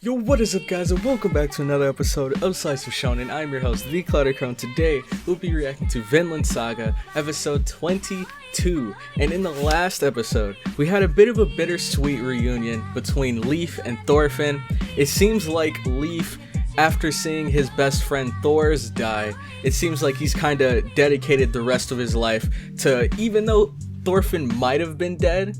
Yo, what is up, guys, and welcome back to another episode of Slice of Shonen. I'm your host, The Clutterchrome. Today, we'll be reacting to Vinland Saga, episode 22. And in the last episode, we had a bit of a bittersweet reunion between Leif and Thorfinn. It seems like Leif, after seeing his best friend Thors die, it seems like he's kind of dedicated the rest of his life to, even though Thorfinn might have been dead,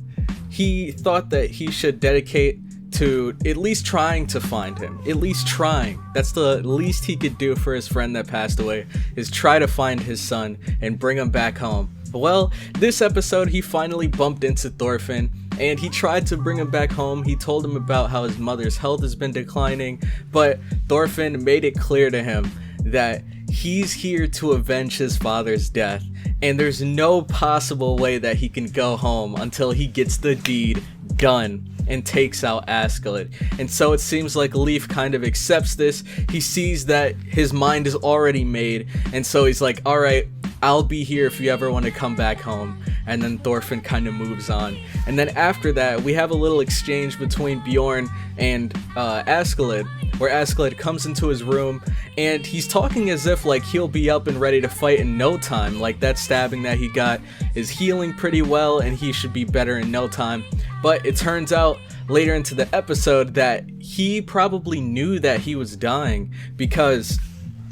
he thought that he should dedicate to at least trying to find him. At least trying. That's the least he could do for his friend that passed away, is try to find his son and bring him back home. Well, this episode he finally bumped into Thorfinn and he tried to bring him back home. He told him about how his mother's health has been declining, but Thorfinn made it clear to him that he's here to avenge his father's death, and there's no possible way that he can go home until he gets the deed done and takes out Askeladd. And so it seems like Leif kind of accepts this. He sees that his mind is already made, and so he's like, alright, I'll be here if you ever want to come back home. And then Thorfinn kind of moves on. And then after that, we have a little exchange between Bjorn and Askeladd, where Askeladd comes into his room and he's talking as if like he'll be up and ready to fight in no time. Like that stabbing that he got is healing pretty well and he should be better in no time. But it turns out later into the episode that he probably knew that he was dying because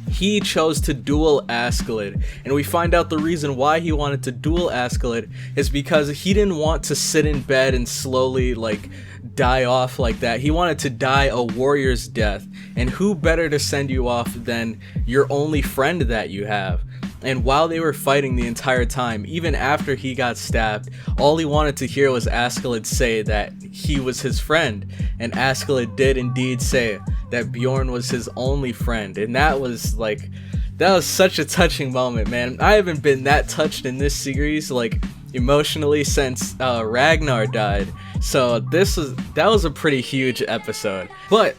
he chose to duel Askeladd, and we find out the reason why he wanted to duel Askeladd is because he didn't want to sit in bed and slowly like die off like that. He wanted to die a warrior's death, and who better to send you off than your only friend that you have. And while they were fighting the entire time, even after he got stabbed, all he wanted to hear was Askeladd say that he was his friend. And Askeladd did indeed say that Bjorn was his only friend. And that was such a touching moment, man. I haven't been that touched in this series, like, emotionally since Ragnar died. So that was a pretty huge episode. But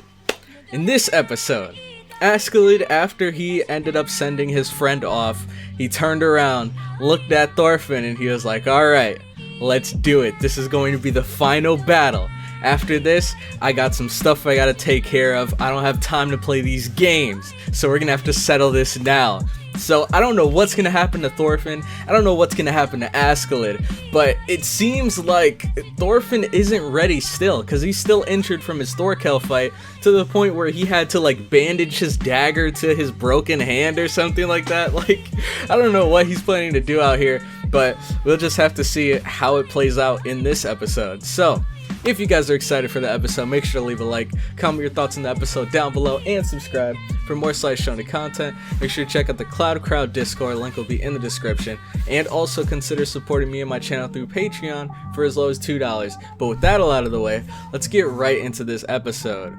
in this episode, Askeladd, after he ended up sending his friend off, he turned around, looked at Thorfinn, and he was like, alright, let's do it. This is going to be the final battle. After this, I got some stuff I gotta take care of. I don't have time to play these games, so we're gonna have to settle this now. So I don't know what's gonna happen to Thorfinn. I don't know what's gonna happen to Askeladd, but it seems like Thorfinn isn't ready still, because he's still injured from his Thorkel fight to the point where he had to like bandage his dagger to his broken hand or something like that. Like, I don't know what he's planning to do out here, but we'll just have to see how it plays out in this episode. So if you guys are excited for the episode, make sure to leave a like, comment your thoughts on the episode down below, and subscribe for more Slice Shonen content. Make sure to check out the Cloud Crowd Discord, link will be in the description, and also consider supporting me and my channel through Patreon for as low as $2. But with that all out of the way, let's get right into this episode.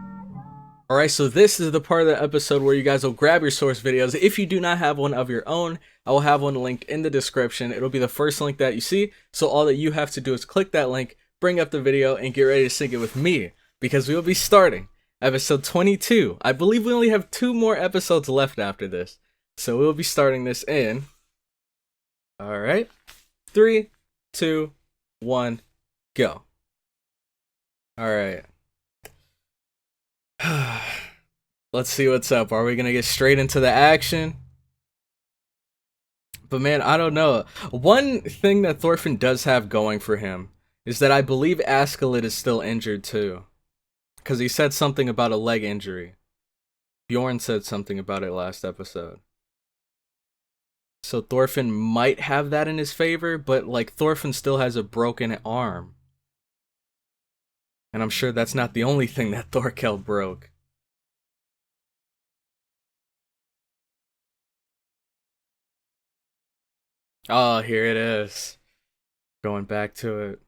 Alright, so this is the part of the episode where you guys will grab your source videos. If you do not have one of your own, I will have one linked in the description. It'll be the first link that you see, so all that you have to do is click that link, bring up the video, and get ready to sync it with me, because we will be starting episode 22. I believe we only have 2 more episodes left after this, so we'll be starting this in, alright, 3, 2, 1, go. Alright. Let's see what's up. Are we gonna get straight into the action? But man, I don't know. One thing that Thorfinn does have going for him is that I believe Askeladd is still injured too. Because he said something about a leg injury. Bjorn said something about it last episode. So Thorfinn might have that in his favor, but like Thorfinn still has a broken arm. And I'm sure that's not the only thing that Thorkel broke. Oh, here it is. Going back to it.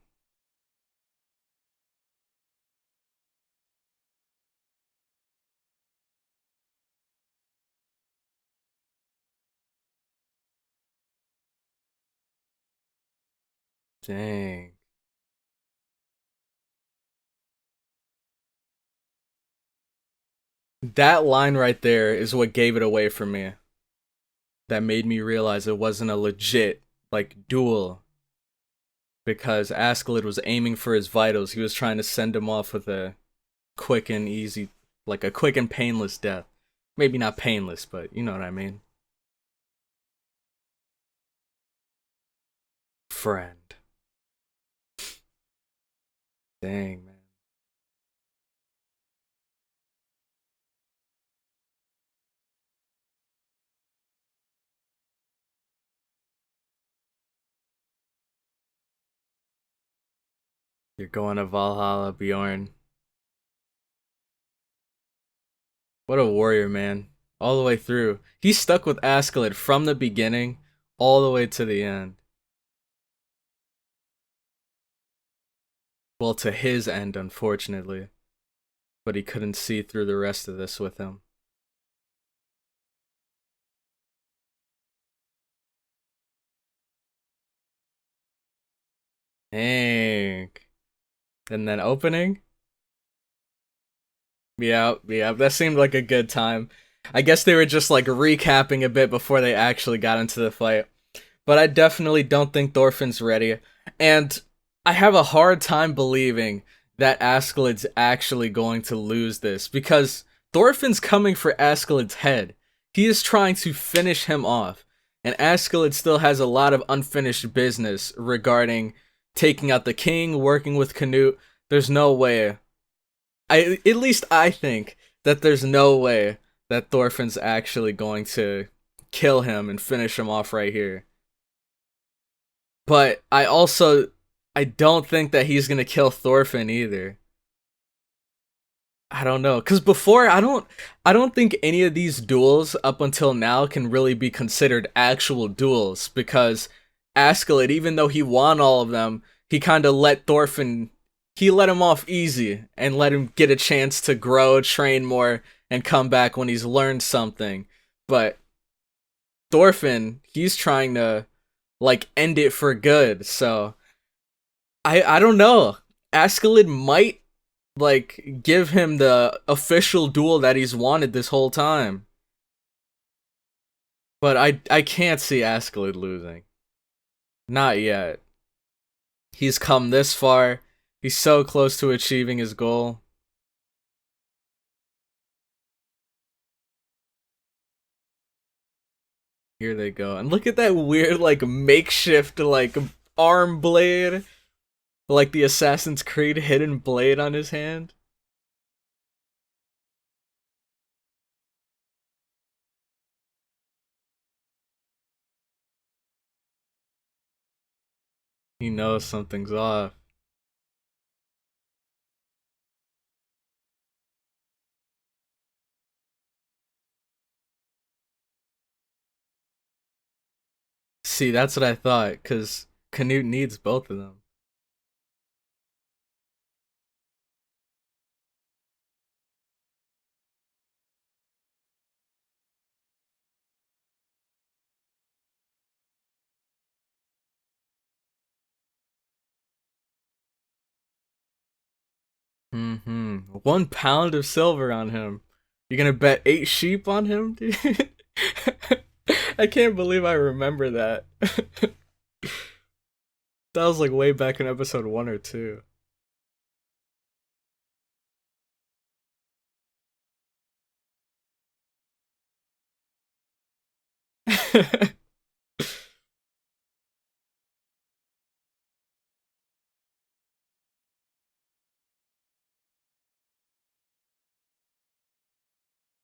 Dang. That line right there is what gave it away for me. That made me realize it wasn't a legit, like, duel. Because Askeladd was aiming for his vitals. He was trying to send him off with a quick and easy like a quick and painless death. Maybe not painless, but you know what I mean. Friend. Dang, man. You're going to Valhalla, Bjorn. What a warrior, man. All the way through. He stuck with Askeladd from the beginning all the way to the end. Well, to his end, unfortunately. But he couldn't see through the rest of this with him. Hank. And then opening? Yeah, yeah, that seemed like a good time. I guess they were just like recapping a bit before they actually got into the fight. But I definitely don't think Thorfinn's ready. And I have a hard time believing that Askeladd's actually going to lose this because Thorfinn's coming for Askeladd's head. He is trying to finish him off. And Askeladd still has a lot of unfinished business regarding taking out the king, working with Canute. There's no way. At least I think that there's no way that Thorfinn's actually going to kill him and finish him off right here. But I don't think that he's gonna kill Thorfinn either. I don't know, cause before I don't think any of these duels up until now can really be considered actual duels because Askeladd, even though he won all of them, he kind of let Thorfinn, he let him off easy and let him get a chance to grow, train more, and come back when he's learned something. But Thorfinn, he's trying to like end it for good. So I don't know. Askeladd might like give him the official duel that he's wanted this whole time. But I can't see Askeladd losing. Not yet. He's come this far. He's so close to achieving his goal. Here they go. And look at that weird like makeshift like arm blade. Like the Assassin's Creed hidden blade on his hand. He knows something's off. See, that's what I thought, because Canute needs both of them. Mm-hmm. 1 pound of silver on him. You're gonna bet 8 sheep on him, dude? I can't believe I remember that. That was like way back in episode 1 or 2.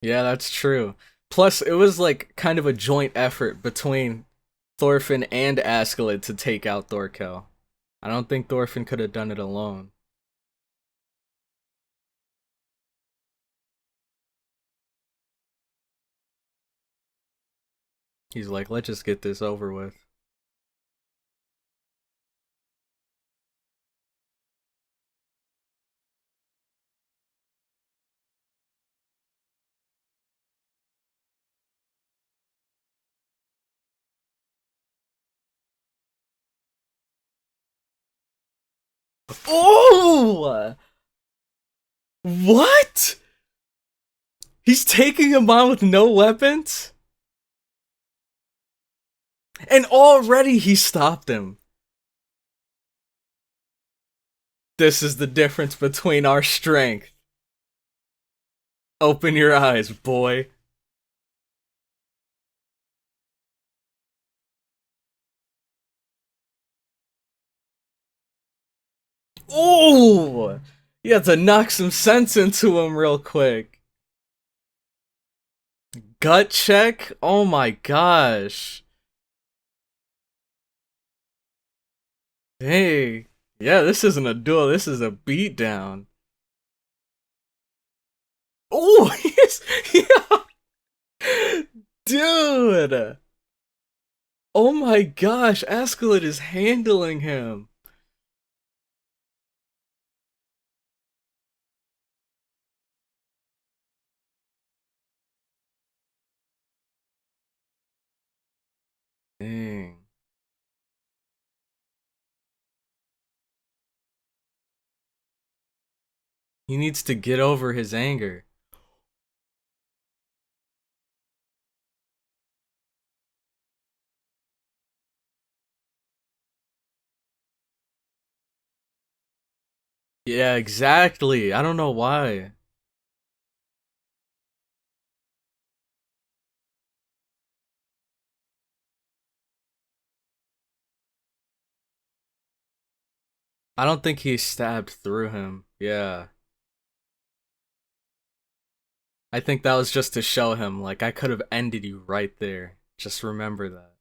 Yeah, that's true. Plus, it was like kind of a joint effort between Thorfinn and Askeladd to take out Thorkel. I don't think Thorfinn could have done it alone. He's like, let's just get this over with. Oh! What? He's taking him on with no weapons? And already he stopped him. This is the difference between our strength. Open your eyes, boy. Ooh! You have to knock some sense into him real quick. Gut check? Oh my gosh. Hey. Yeah, this isn't a duel, this is a beatdown. Oh, yes! Yeah! Dude! Oh my gosh, Askeladd is handling him. Dang. He needs to get over his anger. Yeah, exactly. I don't know why. I don't think he stabbed through him. Yeah. I think that was just to show him, like, I could have ended you right there. Just remember that.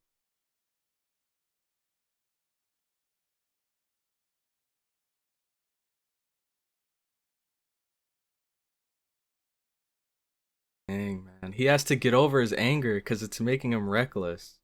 Dang, man. He has to get over his anger because it's making him reckless.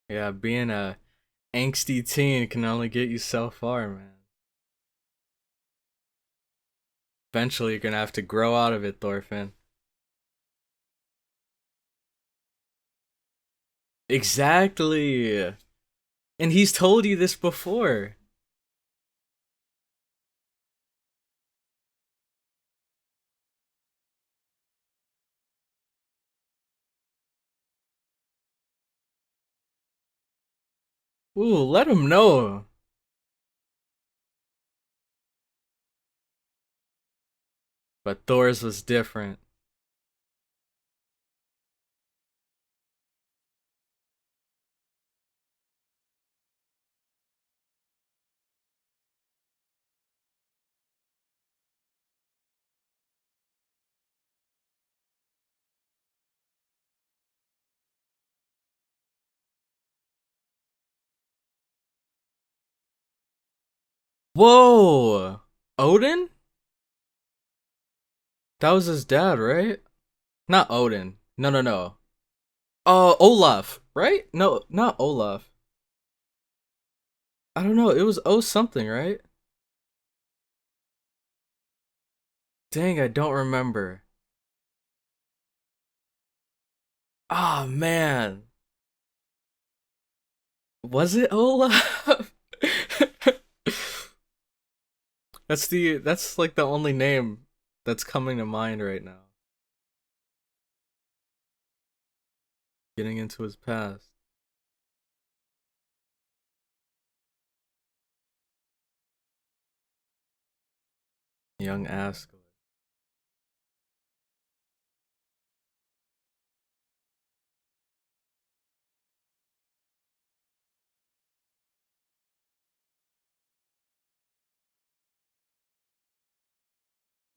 Yeah, being a angsty teen can only get you so far, man. Eventually, you're gonna have to grow out of it, Thorfinn. Exactly. And he's told you this before. Ooh, let him know. But Thor's was different. Whoa! Odin? That was his dad, right? Not Odin. No, no, no. Olaf, right? No, not Olaf. I don't know. It was O something, right? Dang, I don't remember. Ah, man. Was it Olaf? That's like the only name that's coming to mind right now. Getting into his past. Young Askeladd.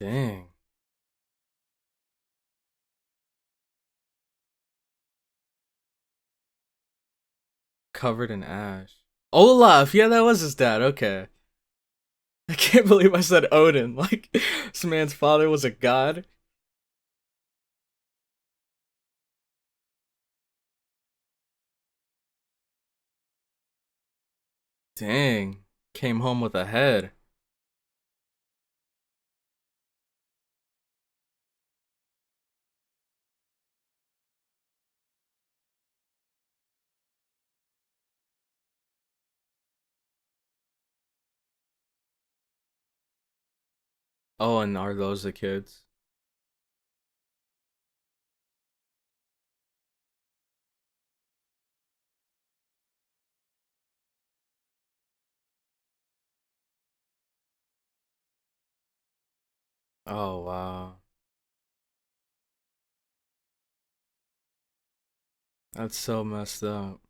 Dang. Covered in ash. Olaf! Yeah, that was his dad. Okay. I can't believe I said Odin. Like, this man's father was a god. Dang. Came home with a head. Oh, and are those the kids? Oh, wow. That's so messed up.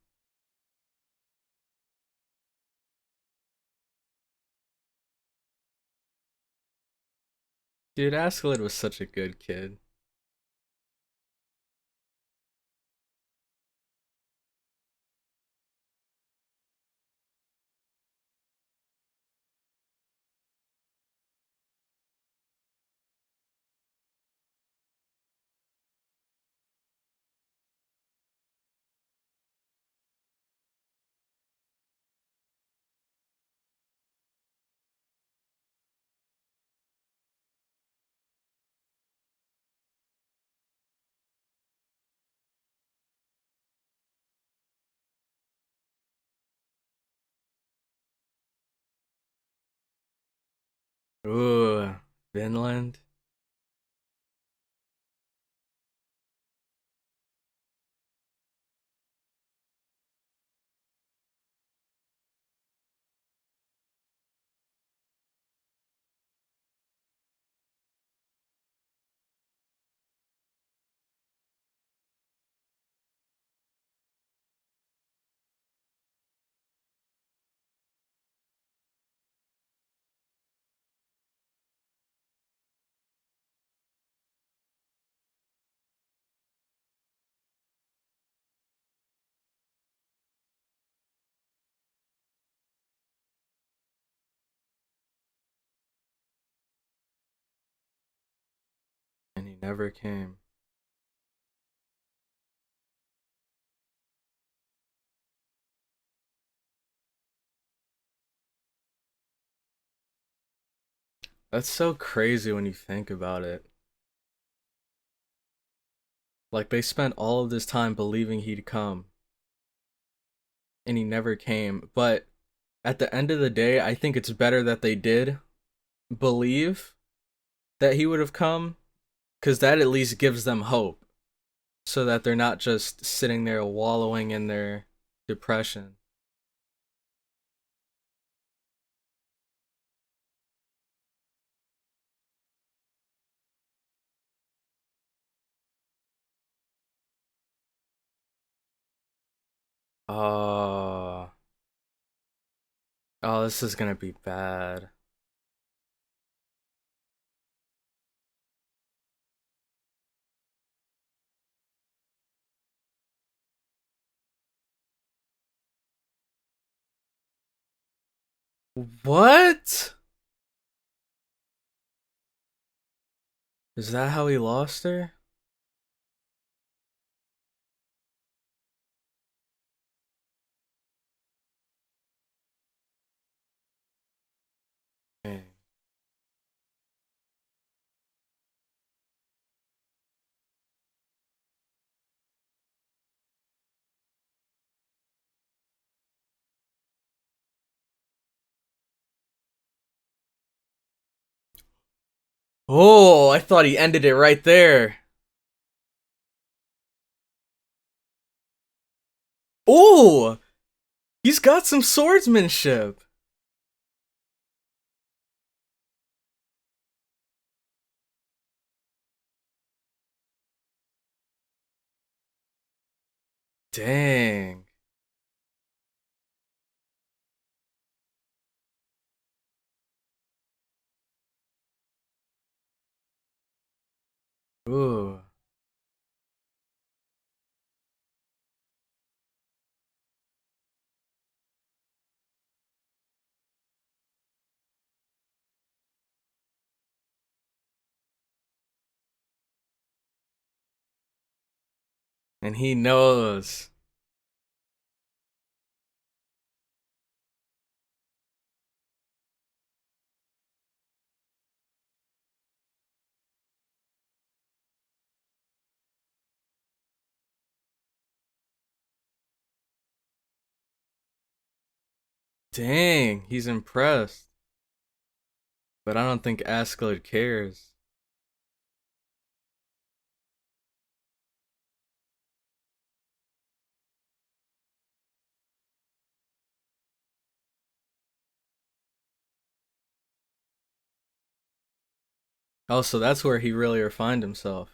Dude, Askeladd was such a good kid. Ooh, Vinland. And he never came. That's so crazy when you think about it. Like, they spent all of this time believing he'd come, and he never came. But at the end of the day, I think it's better that they did believe that he would have come, because that at least gives them hope, so that they're not just sitting there wallowing in their depression. Oh, oh, this is gonna be bad. What? Is that how he lost her? Dang. Oh, I thought he ended it right there. Oh, he's got some swordsmanship. Dang. Ooh. And he knows. Dang, he's impressed. But I don't think Askeladd cares. Oh, so that's where he really refined himself.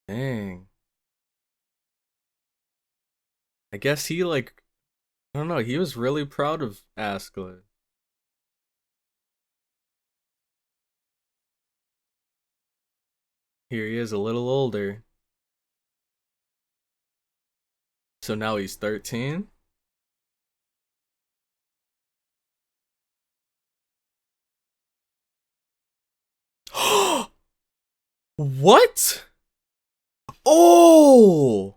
Dang. I guess he like I don't know, he was really proud of Askeladd. Here he is a little older. So now he's 13? What? Oh!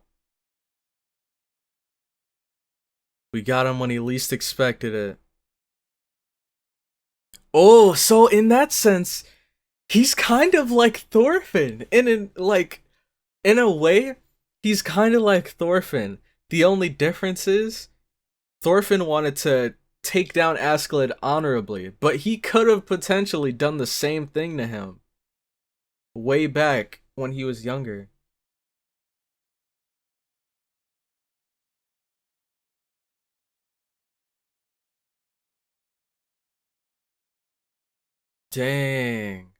We got him when he least expected it. Oh, so in that sense, he's kind of like Thorfinn. In a way, he's kind of like Thorfinn. The only difference is Thorfinn wanted to take down Askeladd honorably, but he could have potentially done the same thing to him way back when he was younger. Dang.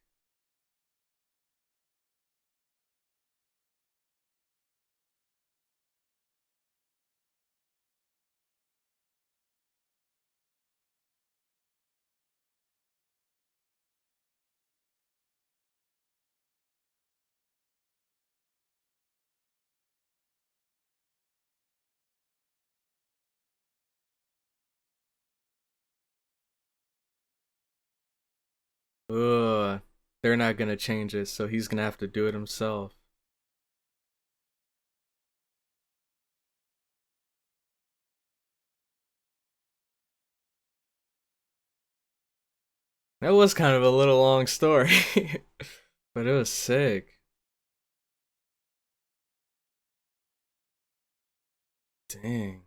Ugh. They're not gonna change it, so he's gonna have to do it himself. That was kind of a little long story, but it was sick. Dang.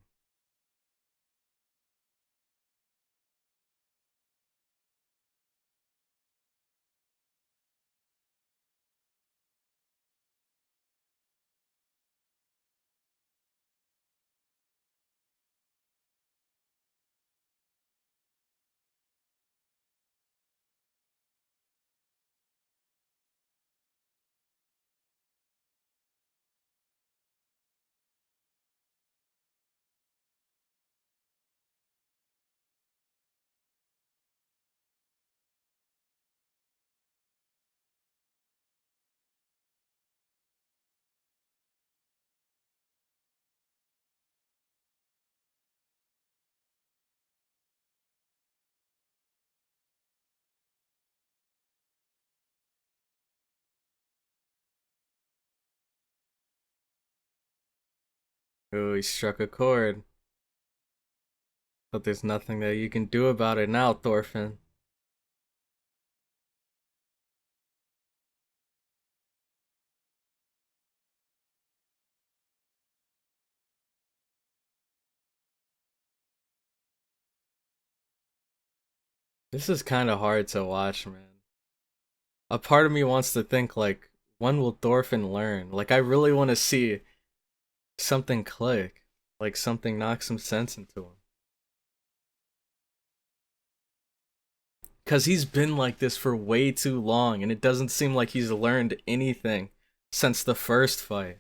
Oh, he struck a chord. But there's nothing that you can do about it now, Thorfinn. This is kind of hard to watch, man. A part of me wants to think, like, when will Thorfinn learn? Like, I really want to see something click. Like, something knock some sense into him. Because he's been like this for way too long, and it doesn't seem like he's learned anything since the first fight.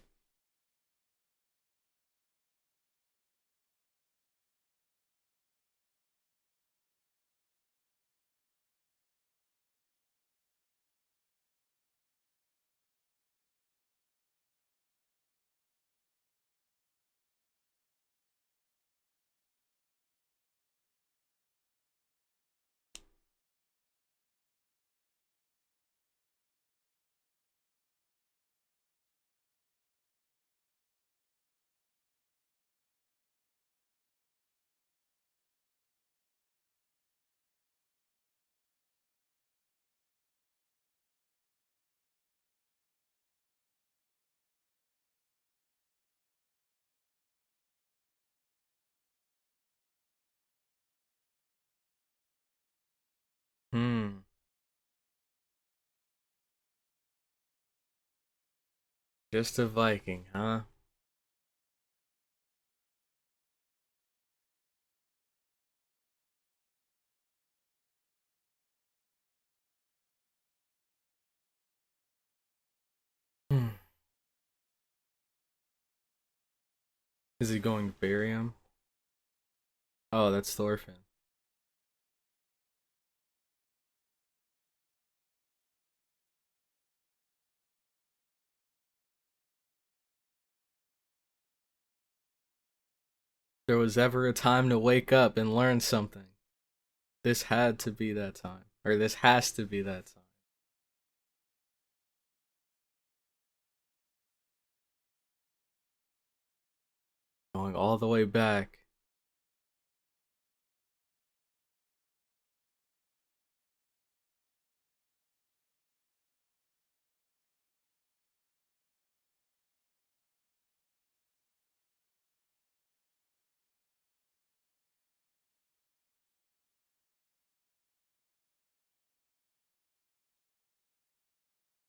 Just a Viking, huh? Hmm. Is he going to bury him? Oh, that's Thorfinn. There was ever a time to wake up and learn something. This had to be that time. Or this has to be that time. Going all the way back.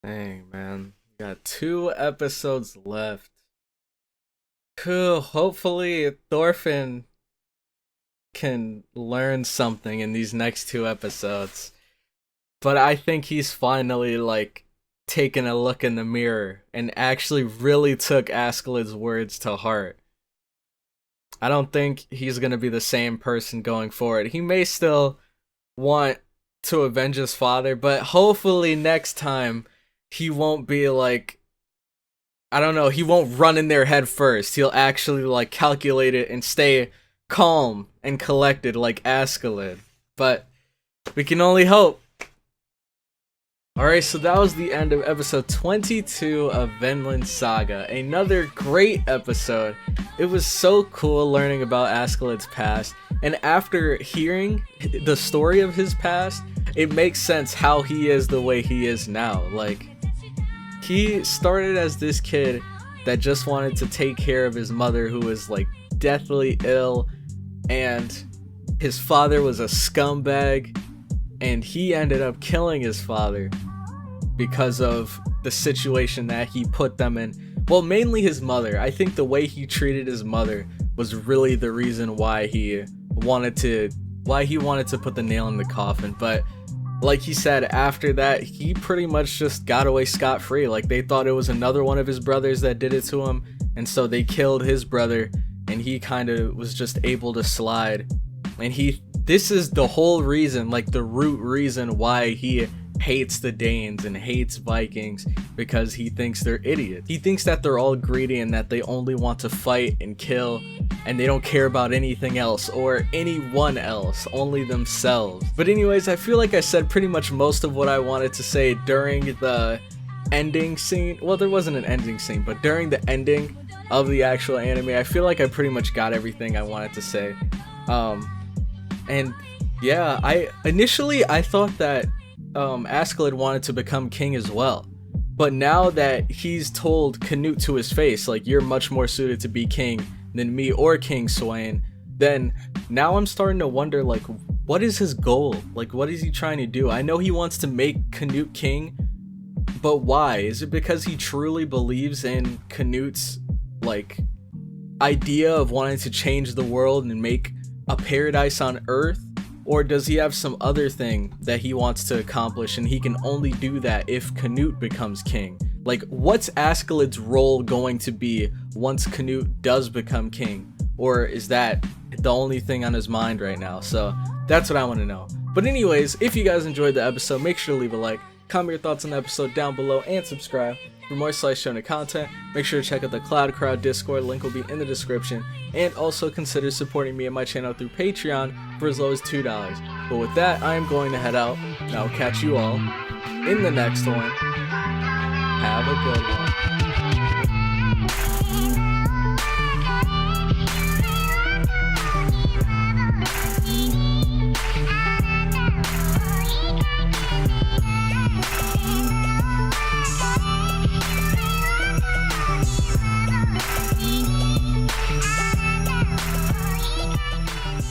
Dang, man. We got 2 episodes left. Cool. Hopefully, Thorfinn can learn something in these next 2 episodes. But I think he's finally, like, taken a look in the mirror and actually really took Askeladd's words to heart. I don't think he's gonna be the same person going forward. He may still want to avenge his father, but hopefully next time he won't be like, I don't know, he won't run in their head first. He'll actually like calculate it and stay calm and collected like Askeladd. But we can only hope. Alright, so that was the end of episode 22 of Vinland Saga. Another great episode. It was so cool learning about Askeladd's past, and after hearing the story of his past, it makes sense how he is the way he is now. Like, he started as this kid that just wanted to take care of his mother who was like deathly ill, and his father was a scumbag, and he ended up killing his father because of the situation that he put them in. Well, mainly his mother. I think the way he treated his mother was really the reason why he wanted to put the nail in the coffin. But like he said, after that, he pretty much just got away scot-free. Like, they thought it was another one of his brothers that did it to him, and so they killed his brother, and he kind of was just able to slide. And this is the whole reason, like the root reason why he hates the Danes and hates Vikings, because he thinks they're idiots. He thinks that they're all greedy and that they only want to fight and kill, and they don't care about anything else or anyone else, only themselves. But anyways, I feel like I said pretty much most of what I wanted to say during the ending scene. Well, there wasn't an ending scene, but during the ending of the actual anime, I feel like I pretty much got everything I wanted to say. And yeah, I thought that Askeladd wanted to become king as well, but now that he's told Canute to his face, like, you're much more suited to be king than me or King Sweyn, then now I'm starting to wonder, like, what is his goal? Like, what is he trying to do? I know he wants to make Canute king, but why? Is it because he truly believes in Canute's, like, idea of wanting to change the world and make a paradise on Earth? Or does he have some other thing that he wants to accomplish, and he can only do that if Canute becomes king? Like, what's Askeladd's role going to be once Canute does become king? Or is that the only thing on his mind right now? So that's what I want to know. But anyways, if you guys enjoyed the episode, make sure to leave a like, comment your thoughts on the episode down below, and subscribe. For more Slice Shonen content, make sure to check out the Cloud Crowd Discord, link will be in the description, and also consider supporting me and my channel through Patreon for as low as $2. But with that, I am going to head out, and I'll catch you all in the next one. Have a good one.